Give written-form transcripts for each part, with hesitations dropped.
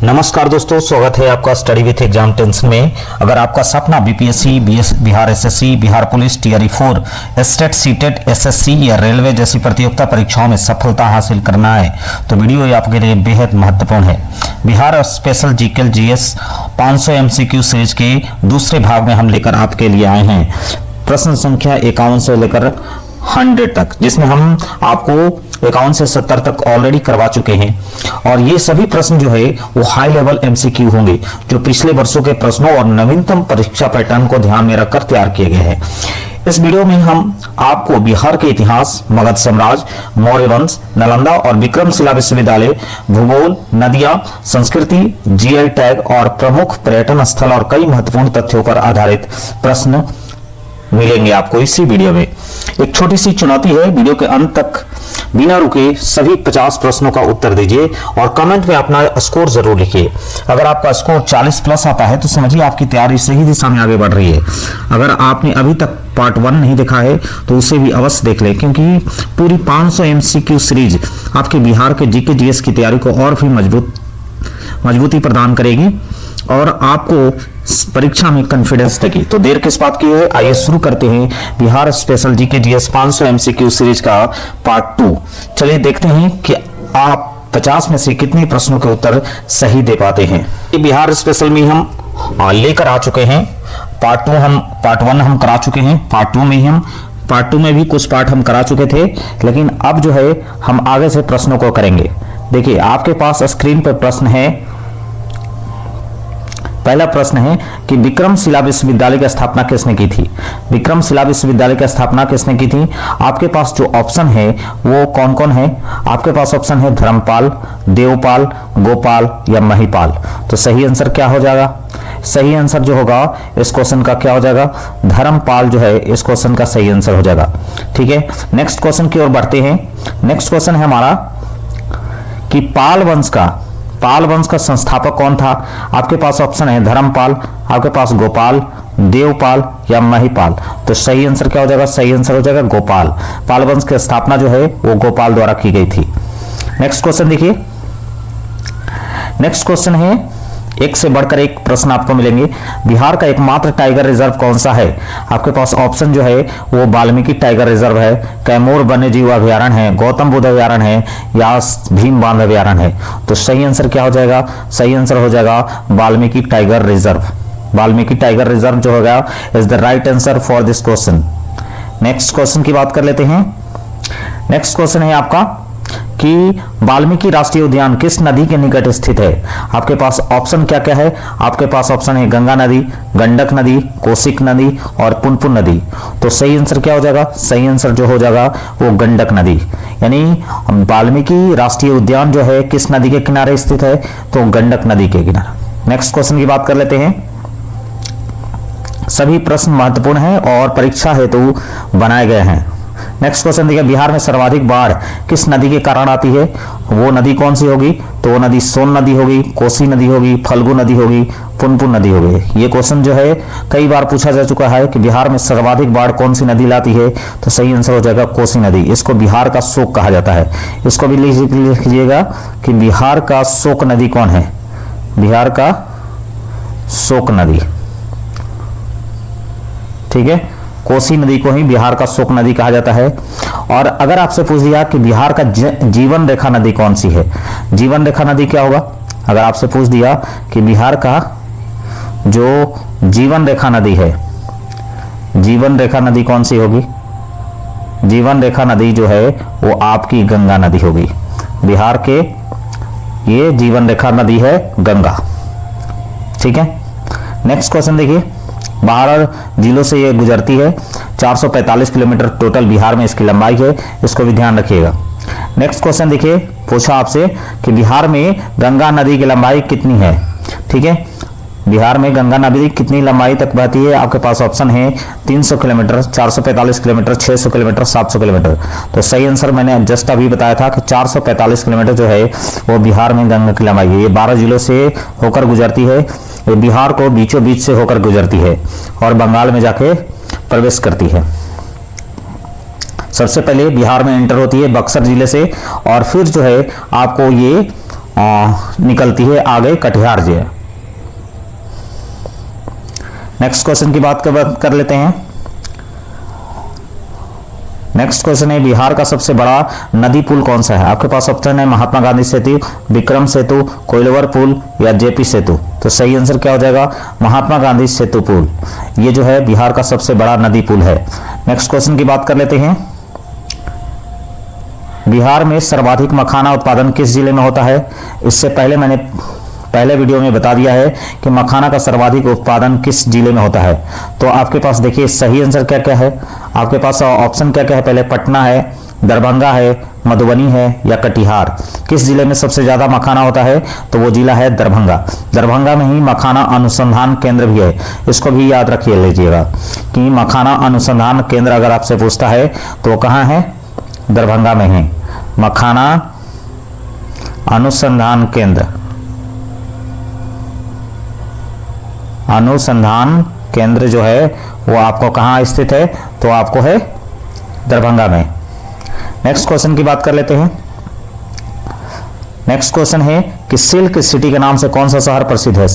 नमस्कार दोस्तों, स्वागत है आपका स्टडी विथ एग्जाम टेंशन में। अगर आपका सपना BPSC, Bihar SSC, Bihar police, TRE 4, state, CTET, SSC या रेलवे जैसी प्रतियोगिता परीक्षाओं में सफलता हासिल करना है तो वीडियो ये आपके लिए बेहद महत्वपूर्ण है। Bihar special GK GS 500 MCQ series के दूसरे भाग में हम लेकर आपके लिए आए हैं प्रश्न संख्या 51 से लेकर 100 तक, जिसमें हम आपको 51 से 70 तक ऑलरेडी करवा चुके हैं। और ये सभी प्रश्न जो है वो हाई लेवल एमसीक्यू होंगे, जो पिछले वर्षों के प्रश्नों और नवीनतम परीक्षा पैटर्न को ध्यान में रखकर तैयार किए गए हैं। इस वीडियो में हम आपको बिहार के इतिहास, मगध साम्राज्य, मौर्य वंश, नालंदा और विक्रमशिला विश्वविद्यालय, भूगोल, नदियां, संस्कृति, जीआई टैग और प्रमुख पर्यटन स्थल और कई महत्वपूर्ण तथ्यों पर आधारित प्रश्न मिलेंगे आपको इसी वीडियो में। एक छोटी सी चुनौती है, वीडियो के अंत तक बिना रुके सभी 50 प्रश्नों का उत्तर दीजिए और कमेंट में अपना स्कोर जरूर लिखिए। अगर आपका स्कोर 40 प्लस आता है तो समझिए आपकी तैयारी सही दिशा में आगे बढ़ रही है। अगर आपने अभी तक पार्ट 1 नहीं देखा है तो उसे भी अवश्य देख लें, क्योंकि पूरी 500 एमसीक्यू सीरीज आपके बिहार के जीके जीएस की तैयारी को और भी मजबूती प्रदान करेगी और आपको परीक्षा में कॉन्फिडेंस देगी। तो देर किस बात की है, आइए शुरू करते हैं Bihar special GK GS 500 MCQ series का पार्ट 2। चलिए देखते हैं कि आप 50 में से कितने प्रश्नों के उत्तर सही दे पाते हैं। बिहार स्पेशल में हम लेकर आ चुके हैं पार्ट 1 हम करा चुके हैं। पार्ट 2 में भी कुछ पार्ट हम करा चुके थे, लेकिन अब जो है हम आगे से प्रश्नों को करेंगे। देखिए आपके पास स्क्रीन पर प्रश्न है। पहला प्रश्न है कि विक्रमशिला विश्वविद्यालय की स्थापना किसने की थी। विक्रमशिला विश्वविद्यालय की स्थापना किसने की थी। आपके पास जो ऑप्शन है वो कौन कौन है। आपके पास ऑप्शन है धर्मपाल, देवपाल, गोपाल या महिपाल। तो सही आंसर क्या हो जाएगा। सही आंसर जो होगा इस क्वेश्चन का क्या हो जाएगा, धर्मपाल जो है इस क्वेश्चन का सही आंसर हो जाएगा। ठीक है, नेक्स्ट क्वेश्चन की ओर बढ़ते हैं। नेक्स्ट क्वेश्चन है हमारा कि पाल वंश का संस्थापक कौन था। आपके पास ऑप्शन है धर्मपाल, आपके पास गोपाल, देवपाल या महिपाल। तो सही आंसर क्या हो जाएगा, सही आंसर हो जाएगा गोपाल। पाल वंश की स्थापना जो है वो गोपाल द्वारा की गई थी। नेक्स्ट क्वेश्चन देखिए। नेक्स्ट क्वेश्चन है, एक से बढ़कर एक प्रश्न आपको मिलेंगे। बिहार का एकमात्र टाइगर रिजर्व कौन सा है। आपके पास ऑप्शन जो है वो वाल्मीकि टाइगर रिजर्व है, कैमूर वन्यजीव अभ्यारण्य है, गौतम बुद्ध अभ्यारण्य है या भीम बांध अभ्यारण्य है। तो सही आंसर क्या हो जाएगा, सही आंसर हो जाएगा Valmiki tiger reserve. Valmiki tiger reserve जो होगा is the right answer for this question. Next question की बात कर लेते हैं। नेक्स्ट क्वेश्चन है आपका कि वाल्मीकि राष्ट्रीय उद्यान किस नदी के निकट स्थित है। आपके पास ऑप्शन क्या क्या है। आपके पास ऑप्शन है गंगा नदी, गंडक नदी, कोशिक नदी और पुनपुन नदी। तो सही आंसर क्या हो जाएगा, सही आंसर जो हो जाएगा वो गंडक नदी। यानी वाल्मीकि राष्ट्रीय उद्यान जो है किस नदी के किनारे स्थित है, तो गंडक नदी के किनारे। नेक्स्ट क्वेश्चन की बात कर लेते हैं। सभी प्रश्न महत्वपूर्ण हैं और परीक्षा हेतु बनाए गए हैं। नेक्स्ट क्वेश्चन देखिए, बिहार में सर्वाधिक बाढ़ किस नदी के कारण आती है। वो नदी कौन सी होगी, तो वो नदी सोन नदी होगी, कोसी नदी होगी, फल्गु नदी होगी, पुनपुन नदी होगी। ये क्वेश्चन जो है कई बार पूछा जा चुका है कि बिहार में सर्वाधिक बाढ़ कौन सी नदी लाती है। तो सही आंसर हो जाएगा कोसी नदी। इसको बिहार का शोक कहा जाता है। इसको भी लिख लीजिएगा कि बिहार का शोक नदी कौन है, बिहार का शोक नदी। ठीक है, कोसी नदी को ही बिहार का शोक नदी कहा जाता है। और अगर आपसे पूछ दिया कि बिहार का जीवन रेखा नदी कौन सी है, जीवन रेखा नदी क्या होगा। अगर आपसे पूछ दिया कि बिहार का जो जीवन रेखा नदी है, जीवन रेखा नदी कौन सी होगी, जीवन रेखा नदी जो है वो आपकी गंगा नदी होगी। बिहार के ये जीवन रेखा नदी है गंगा। ठीक है, नेक्स्ट क्वेश्चन देखिए। 12 जिलों से ये गुजरती है, 445 किलोमीटर टोटल बिहार में इसकी लंबाई है। इसको भी ध्यान रखिएगा। नेक्स्ट क्वेश्चन देखिए, पूछा आपसे कि बिहार में गंगा नदी की लंबाई कितनी है। ठीक है, बिहार में गंगा नदी कितनी लंबाई तक बहती है। आपके पास ऑप्शन है 300 किलोमीटर, 445 किलोमीटर, 600 किलोमीटर, 700 किलोमीटर। तो सही आंसर मैंने जस्ट अभी बताया था कि 445 किलोमीटर जो है वो बिहार में गंगा की लंबाई है। ये 12 जिलों से होकर गुजरती है। ये बिहार को बीचों बीच से होकर गुजरती है और बंगाल में जाके प्रवेश करती है। सबसे पहले बिहार में एंटर होती है बक्सर जिले से और फिर जो है आपको ये निकलती है आगे कटिहार जिला। नेक्स्ट क्वेश्चन की बात कर लेते हैं। नेक्स्ट क्वेश्चन है बिहार का सबसे बड़ा नदी पुल कौन सा है? आपके पास ऑप्शन है महात्मा गांधी सेतु, विक्रम सेतु, कोइलवर पुल या जेपी सेतु। तो सही आंसर क्या हो जाएगा? महात्मा गांधी सेतु पुल। ये जो है बिहार का सबसे बड़ा नदी पुल है। नेक्स्ट क्वेश्चन की बात कर लेते हैं। बिहार में सर्वाधिक मखाना उत्पादन किस जिले में होता है? इससे पहले मैंने पहले वीडियो में बता दिया है कि मखाना का सर्वाधिक उत्पादन किस जिले में होता है। तो आपके पास देखिए सही आंसर क्या क्या है। आपके पास ऑप्शन क्या क्या है? पहले पटना है, दरभंगा है, मधुबनी है या कटिहार। किस जिले में सबसे ज्यादा मखाना होता है? तो वो जिला है दरभंगा। दरभंगा में ही मखाना अनुसंधान केंद्र भी है। इसको भी याद रखिए लीजिएगा कि मखाना अनुसंधान केंद्र अगर आपसे पूछता है तो वो कहाँ है? दरभंगा में है। मखाना अनुसंधान केंद्र, अनुसंधान केंद्र जो है वो आपको कहाँ स्थित है? तो आपको है दरभंगा में। नेक्स्ट क्वेश्चन की बात कर लेते हैं। नेक्स्ट क्वेश्चन है कि सिल्क सिटी के नाम से कौन सा शहर प्रसिद्ध है?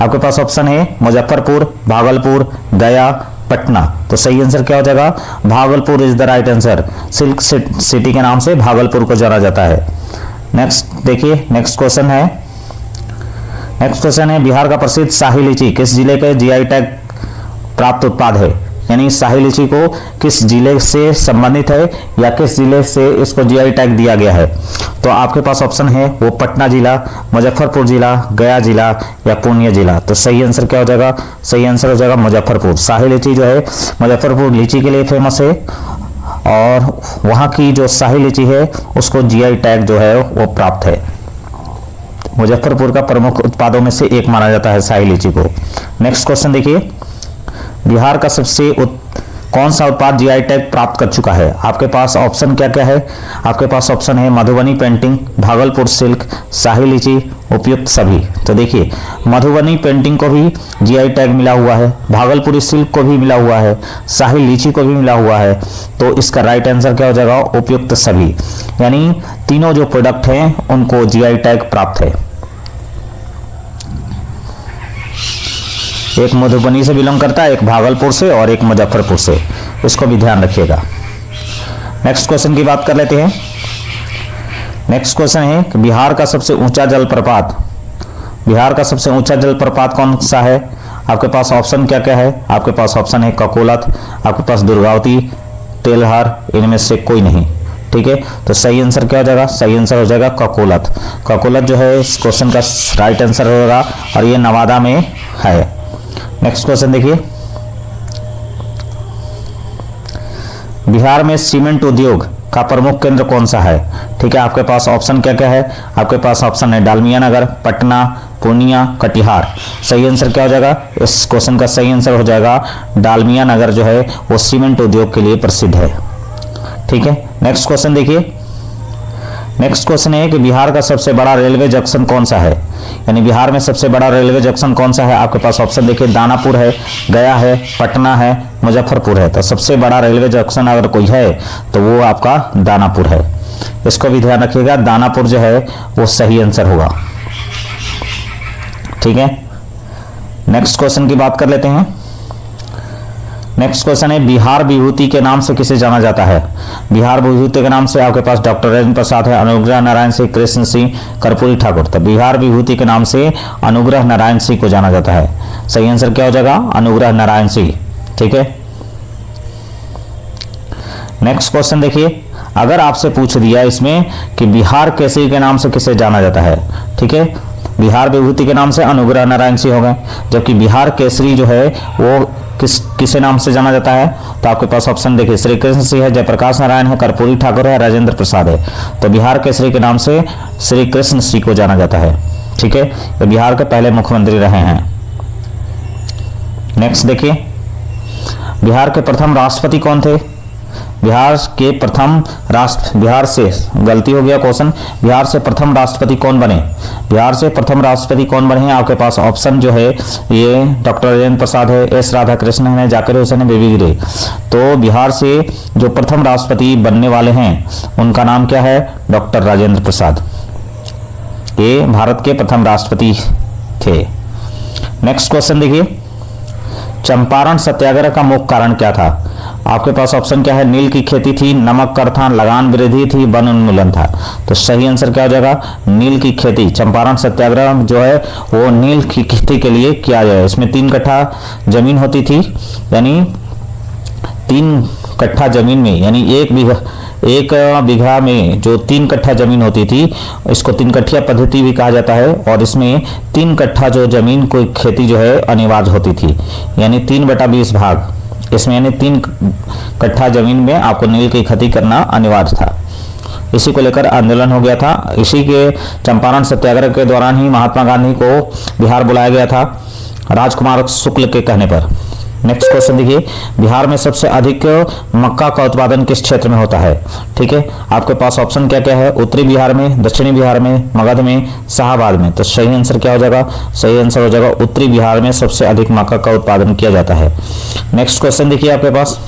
आपके पास ऑप्शन है मुजफ्फरपुर, भागलपुर, गया, पटना। तो सही आंसर क्या हो जाएगा? Bhagalpur is the right answer. Silk city के नाम से भागलपुर को जाना जाता है। नेक्स्ट देखिए, नेक्स्ट क्वेश्चन है। नेक्स्ट क्वेश्चन है बिहार का प्रसिद्ध शाही लीची किस जिले के जीआई टैग प्राप्त उत्पाद है? यानी शाही लीची को किस जिले से संबंधित है या किस जिले से इसको जीआई टैग दिया गया है? तो आपके पास ऑप्शन है वो पटना जिला, मुजफ्फरपुर जिला, गया जिला या पूर्णिया जिला। तो सही आंसर क्या हो जाएगा? सही आंसर हो जाएगा मुजफ्फरपुर। शाही लीची जो है मुजफ्फरपुर लीची के लिए फेमस है और वहाँ की जो शाही लीची है उसको जीआई टैग जो है वो प्राप्त है। मुजफ्फरपुर का प्रमुख उत्पादों में से एक माना जाता है शाही लीची को। नेक्स्ट क्वेश्चन देखिए, बिहार का सबसे कौन सा उत्पाद जीआई टैग प्राप्त कर चुका है? आपके पास ऑप्शन क्या क्या है? आपके पास ऑप्शन है मधुबनी पेंटिंग, भागलपुर सिल्क, शाही लीची, उपयुक्त सभी। तो देखिए मधुबनी पेंटिंग को भी जीआई टैग मिला हुआ है, भागलपुरी सिल्क को भी मिला हुआ है, शाही लीची को भी मिला हुआ है। तो इसका राइट आंसर क्या हो जाएगा? उपयुक्त सभी। यानी तीनों जो प्रोडक्ट हैं उनको जीआई टैग प्राप्त है। एक मधुबनी से बिलोंग करता है, एक भागलपुर से और एक मुजफ्फरपुर से। इसको भी ध्यान रखिएगा। नेक्स्ट क्वेश्चन की बात कर लेते हैं। नेक्स्ट क्वेश्चन है कि बिहार का सबसे ऊंचा जलप्रपात, बिहार का सबसे ऊंचा जलप्रपात कौन सा है? आपके पास ऑप्शन क्या क्या है? आपके पास ऑप्शन है ककोलत, आपके पास दुर्गावती, तेलहर, इनमें से कोई नहीं। ठीक है, तो सही आंसर क्या हो जाएगा? सही आंसर हो जाएगा ककोलत। ककोलत जो है इस क्वेश्चन का राइट आंसर होगा और ये नवादा में है। नेक्स्ट क्वेश्चन देखिए, बिहार में सीमेंट उद्योग का प्रमुख केंद्र कौन सा है? ठीक है, आपके पास ऑप्शन क्या क्या है? आपके पास ऑप्शन है डालमिया नगर, पटना, पूर्णिया, कटिहार। सही आंसर क्या हो जाएगा? इस क्वेश्चन का सही आंसर हो जाएगा डालमिया नगर जो है वो सीमेंट उद्योग के लिए प्रसिद्ध है। ठीक है, नेक्स्ट क्वेश्चन देखिए। नेक्स्ट क्वेश्चन है कि बिहार का सबसे बड़ा रेलवे जंक्शन कौन सा है? यानी बिहार में सबसे बड़ा रेलवे जंक्शन कौन सा है? आपके पास ऑप्शन देखिए दानापुर है, गया है, पटना है, मुजफ्फरपुर है। तो सबसे बड़ा रेलवे जंक्शन अगर कोई है तो वो आपका दानापुर है। इसको भी ध्यान रखिएगा, दानापुर जो है वो सही आंसर होगा। ठीक है, नेक्स्ट क्वेश्चन की बात कर लेते हैं। नेक्स्ट क्वेश्चन है बिहार विभूति के नाम से किसे जाना जाता है? बिहार विभूति के नाम से आपके पास डॉक्टर राजेंद्र प्रसाद है, अनुग्रह नारायण सिंह, कृष्ण सिंह, कर्पूरी ठाकुर। तो बिहार विभूति के नाम से अनुग्रह नारायण सिंह को जाना जाता है। सही आंसर क्या हो जाएगा? अनुग्रह नारायण सिंह। ठीक है, नेक्स्ट क्वेश्चन देखिए, अगर आपसे पूछ दिया इसमें कि बिहार केसरी के नाम से किसे जाना जाता है? ठीक है, बिहार विभूति के नाम से अनुग्रह नारायण सिंह हो गए, जबकि बिहार केसरी जो है वो किसे नाम से जाना जाता है? तो आपके पास ऑप्शन देखिए श्री कृष्ण सिंह है, जयप्रकाश नारायण है, कर्पूरी ठाकुर है, राजेंद्र प्रसाद है। तो बिहार केसरी के नाम से श्री कृष्ण सिंह को जाना जाता है। ठीक है, ये बिहार के पहले मुख्यमंत्री रहे हैं। नेक्स्ट देखिए, बिहार के प्रथम राष्ट्रपति कौन थे? बिहार से गलती हो गया क्वेश्चन, बिहार से प्रथम राष्ट्रपति कौन बने? बिहार से प्रथम राष्ट्रपति कौन बने हैं? आपके पास ऑप्शन जो है ये डॉक्टर राजेंद्र प्रसाद है, एस राधाकृष्णन है, जाकिर हुसैन है, बेबी गिरी। तो बिहार से जो प्रथम राष्ट्रपति बनने वाले हैं उनका नाम क्या है? डॉक्टर राजेंद्र प्रसाद। ये भारत के प्रथम राष्ट्रपति थे। नेक्स्ट क्वेश्चन देखिए, चंपारण सत्याग्रह का मुख्य कारण क्या था? आपके पास ऑप्शन क्या है? नील की खेती थी, नमक कर था, लगान वृद्धि थी, वन उन्मूलन था। तो सही आंसर क्या हो जाएगा? नील की खेती। चंपारण सत्याग्रह जो है वो नील की खेती के लिए किया गया। इसमें 3 कट्ठा जमीन होती थी, यानी 3 कट्ठा जमीन में, यानी एक बीघा में जो 3 कट्ठा जमीन होती थी, इसको 3 कट्ठिया पद्धति भी कहा जाता है। और इसमें 3 कट्ठा जो जमीन को खेती जो है अनिवार्य होती थी, यानी 3/20 भाग इसमें, यानी 3 कट्ठा जमीन में आपको नील की खेती करना अनिवार्य था। इसी को लेकर आंदोलन हो गया था। इसी के चंपारण सत्याग्रह के दौरान ही महात्मा गांधी को बिहार बुलाया गया था राजकुमार शुक्ल के कहने पर। नेक्स्ट क्वेश्चन देखिए, बिहार में सबसे अधिक मक्का का उत्पादन किस क्षेत्र में होता है? ठीक है, आपके पास ऑप्शन क्या क्या है? उत्तरी बिहार में, दक्षिणी बिहार में, मगध में, शाहाबाद में। तो सही आंसर क्या हो जाएगा? सही आंसर हो जाएगा उत्तरी बिहार में सबसे अधिक मक्का का उत्पादन किया जाता है। नेक्स्ट क्वेश्चन देखिए आपके पास,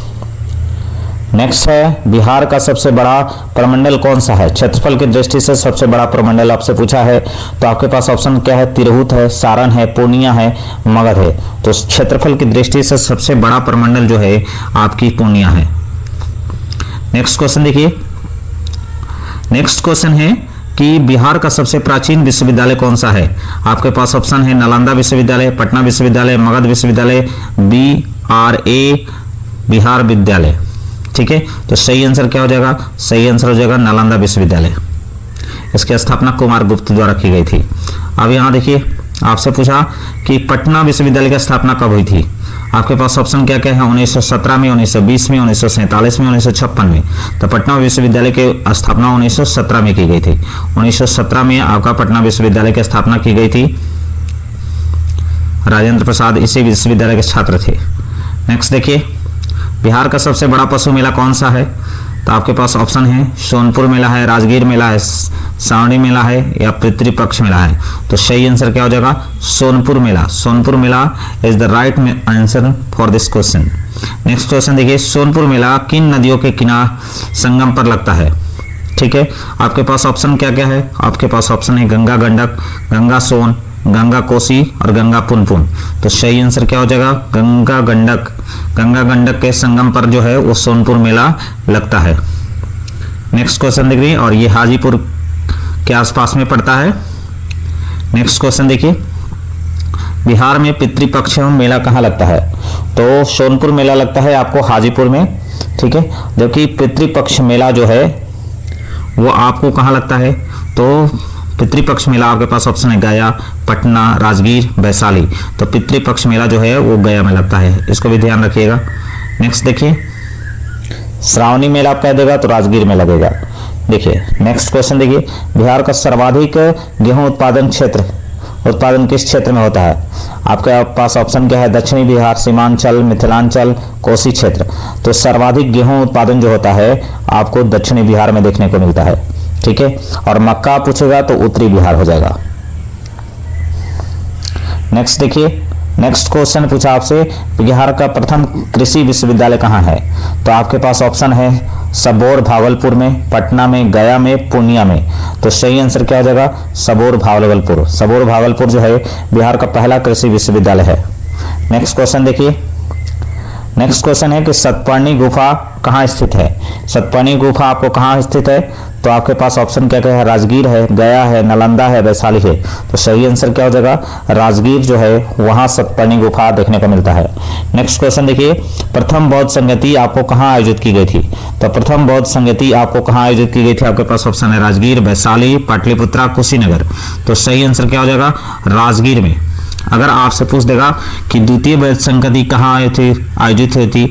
नेक्स्ट है, बिहार का सबसे बड़ा प्रमंडल कौन सा है? क्षेत्रफल की दृष्टि से सबसे बड़ा प्रमंडल आपसे पूछा है, तो आपके पास ऑप्शन क्या है? तिरहुत है, सारण है, पूर्णिया है, मगध है। तो क्षेत्रफल की दृष्टि से सबसे बड़ा प्रमंडल जो है आपकी पूर्णिया है। नेक्स्ट क्वेश्चन देखिए, नेक्स्ट क्वेश्चन है कि बिहार का सबसे प्राचीन विश्वविद्यालय कौन सा है? आपके पास ऑप्शन है नालंदा विश्वविद्यालय, पटना विश्वविद्यालय, मगध विश्वविद्यालय, BRA बिहार विद्यालय। ठीक है, तो सही आंसर क्या हो जाएगा? सही आंसर हो जाएगा नालंदा विश्वविद्यालय। इसकी स्थापना कुमार गुप्त द्वारा की गई थी। अब यहाँ देखिए, आपसे पूछा कि पटना विश्वविद्यालय की स्थापना कब हुई थी? आपके पास ऑप्शन क्या क्या है? 1917 में, 1920 में, 1947 में, 1956 में। तो पटना विश्वविद्यालय की स्थापना 1917 में की गई थी। 1917 में आपका पटना विश्वविद्यालय की स्थापना की गई थी। राजेंद्र प्रसाद इसी विश्वविद्यालय के छात्र थे। नेक्स्ट देखिए, बिहार का सबसे बड़ा पशु मेला कौन सा है? तो आपके पास ऑप्शन है सोनपुर मेला है, राजगीर मेला है, सावनी मेला है, या पितृपक्ष मेला है। तो सही आंसर क्या हो जाएगा? Sonpur Mela. Sonpur Mela is the right answer for this question. Next question देखिए, सोनपुर मेला किन नदियों के किनारे संगम पर लगता है? ठीक है, आपके पास ऑप्शन क्या क्या है? आपके पास ऑप्शन है गंगा गंडक, गंगा सोन, गंगा कोसी और गंगा पुनपुन। तो सही आंसर क्या हो जाएगा? गंगा गंडक। गंगा गंडक के संगम पर जो है वो सोनपुर मेला लगता है। नेक्स्ट क्वेश्चन देखिए, और ये हाजीपुर के आसपास में पड़ता है। नेक्स्ट क्वेश्चन देखिए, बिहार में पितृपक्ष मेला कहाँ लगता है? तो सोनपुर मेला लगता है आपको हाजीपुर में। ठीक है, जबकि पितृपक्ष मेला जो है वो आपको कहाँ लगता है? तो पितृपक्ष मेला आपके पास ऑप्शन है गया, पटना, राजगीर, वैशाली। तो पितृपक्ष मेला जो है वो गया में लगता है, इसको भी ध्यान रखिएगा। नेक्स्ट देखिए, श्रावणी मेला आप कह देगा तो राजगीर में लगेगा। देखिए नेक्स्ट क्वेश्चन देखिए, बिहार का सर्वाधिक गेहूं उत्पादन किस क्षेत्र में होता है? आपके पास ऑप्शन क्या है? दक्षिणी बिहार, सीमांचल, मिथिलांचल, कोसी क्षेत्र। तो सर्वाधिक गेहूं उत्पादन जो होता है आपको दक्षिणी बिहार में देखने को मिलता है। ठीक है, और मक्का पूछेगा तो उत्तरी बिहार हो जाएगा। नेक्स्ट देखिए, नेक्स्ट क्वेश्चन पूछा आपसे, बिहार का प्रथम कृषि विश्वविद्यालय कहाँ है? तो आपके पास ऑप्शन है सबौर भागलपुर में, पटना में, गया में, पूर्णिया में। तो सही आंसर क्या हो जाएगा? सबौर भागलपुर। सबौर भागलपुर जो है बिहार का पहला कृषि विश्वविद्यालय है। नेक्स्ट क्वेश्चन देखिए, नेक्स्ट क्वेश्चन है कि सतपर्णी गुफा कहाँ स्थित है? सतपर्णी गुफा आपको कहाँ स्थित है? तो आपके पास ऑप्शन क्या क्या है? राजगीर है, गया है, नालंदा है, वैशाली है। तो सही आंसर क्या हो जाएगा? राजगीर जो है वहाँ सतपर्णी गुफा देखने को मिलता है। नेक्स्ट क्वेश्चन देखिए, प्रथम बौद्ध संगति आपको कहाँ आयोजित की गई थी? तो प्रथम बौद्ध संगति आपको कहाँ आयोजित की गई थी? आपके पास ऑप्शन है राजगीर, वैशाली, पाटलिपुत्रा, कुशीनगर। तो सही आंसर क्या हो जाएगा? राजगीर में। अगर आपसे पूछ देगा कि द्वितीय बौद्ध संगति कहाँ आयोजित हुई थी,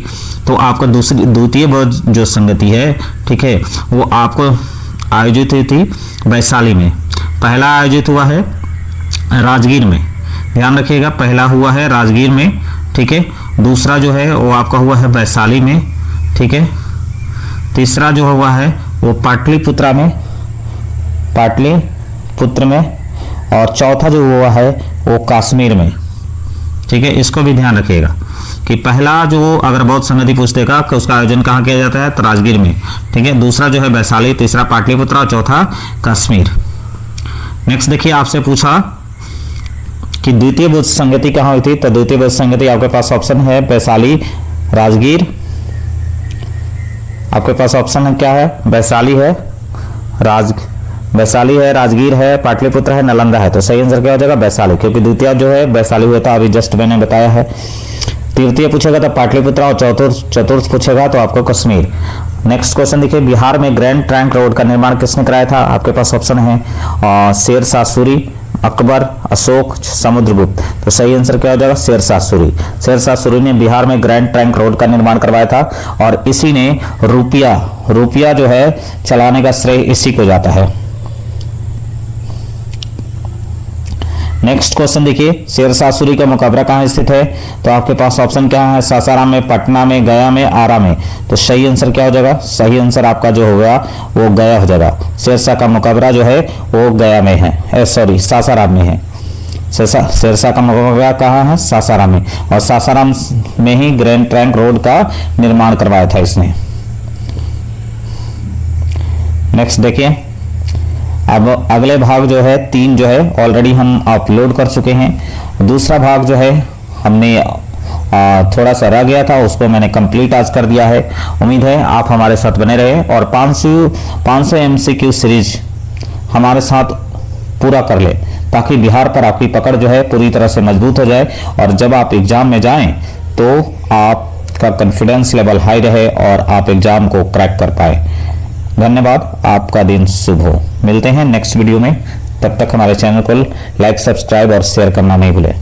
तो आपका द्वितीय बौद्ध जो संगति है, ठीक है, वो आपको आयोजित हुई थी वैशाली में। पहला आयोजित हुआ है राजगीर में, ध्यान रखिएगा, पहला हुआ है राजगीर में। ठीक है, दूसरा जो है वो आपका हुआ है वैशाली में। ठीक है, तीसरा जो हुआ है वो पाटलिपुत्र में, और चौथा जो हुआ है वो कश्मीर में। ठीक है, इसको भी ध्यान रखिएगा कि पहला जो अगर बौद्ध संगति पूछ देगा कि उसका आयोजन कहाँ किया जाता है, तो राजगीर में। ठीक है, दूसरा जो है वैशाली, तीसरा पाटलिपुत्र और चौथा कश्मीर। नेक्स्ट देखिए, आपसे पूछा कि द्वितीय बुध संगति कहाँ हुई थी, तो द्वितीय बुध संगति आपके पास ऑप्शन है वैशाली, राजगीर। आपके पास ऑप्शन है क्या है, वैशाली है, वैशाली है, राजगीर है, पाटलिपुत्र है, नालंदा है। तो सही आंसर क्या हो जाएगा, वैशाली, क्योंकि द्वितीय जो है वैशाली हुआ था, अभी जस्ट मैंने बताया है। तृतीय पूछेगा तो पाटलिपुत्र, और चतुर्थ पूछेगा तो आपको कश्मीर। नेक्स्ट क्वेश्चन देखिए, बिहार में ग्रैंड ट्रंक रोड का निर्माण किसने कराया था। आपके पास ऑप्शन है शेर शाह सूरी, अकबर, अशोक, समुद्रगुप्त। तो सही आंसर क्या हो जाएगा, शेर शाह सूरी। शेर शाह सूरी ने बिहार में ग्रैंड ट्रंक रोड का निर्माण करवाया था, और इसी ने रुपया जो है चलाने का श्रेय इसी को जाता है। नेक्स्ट क्वेश्चन देखिए, शेर शाह सूरी का मुकाबरा कहाँ स्थित है। तो आपके पास ऑप्शन क्या है, सासाराम में, पटना में, गया में, आरा में। तो सही आंसर क्या हो जाएगा, सही आंसर आपका जो होगा वो गया हो जाएगा। शेर शाह का मुकाबरा जो है वो गया में है, सॉरी सासाराम में है। शेर शाह का मुकाबरा कहाँ है, सासाराम में, और सासाराम में ही ग्रैंड ट्रंक रोड का निर्माण करवाया था इसने। नेक्स्ट देखिए, अब अगले भाग जो है 3 जो है ऑलरेडी हम अपलोड कर चुके हैं। दूसरा भाग जो है हमने थोड़ा सा रह गया था, उसको मैंने कंप्लीट आज कर दिया है। उम्मीद है आप हमारे साथ बने रहे और 500 MCQ सीरीज हमारे साथ पूरा कर ले, ताकि बिहार पर आपकी पकड़ जो है पूरी तरह से मजबूत हो जाए, और जब आप एग्जाम में जाएं तो आपका कॉन्फिडेंस लेवल हाई रहे और आप एग्जाम को क्रैक कर पाए। धन्यवाद, आपका दिन शुभ हो। मिलते हैं नेक्स्ट वीडियो में, तब तक हमारे चैनल को लाइक, सब्सक्राइब और शेयर करना नहीं भूलें।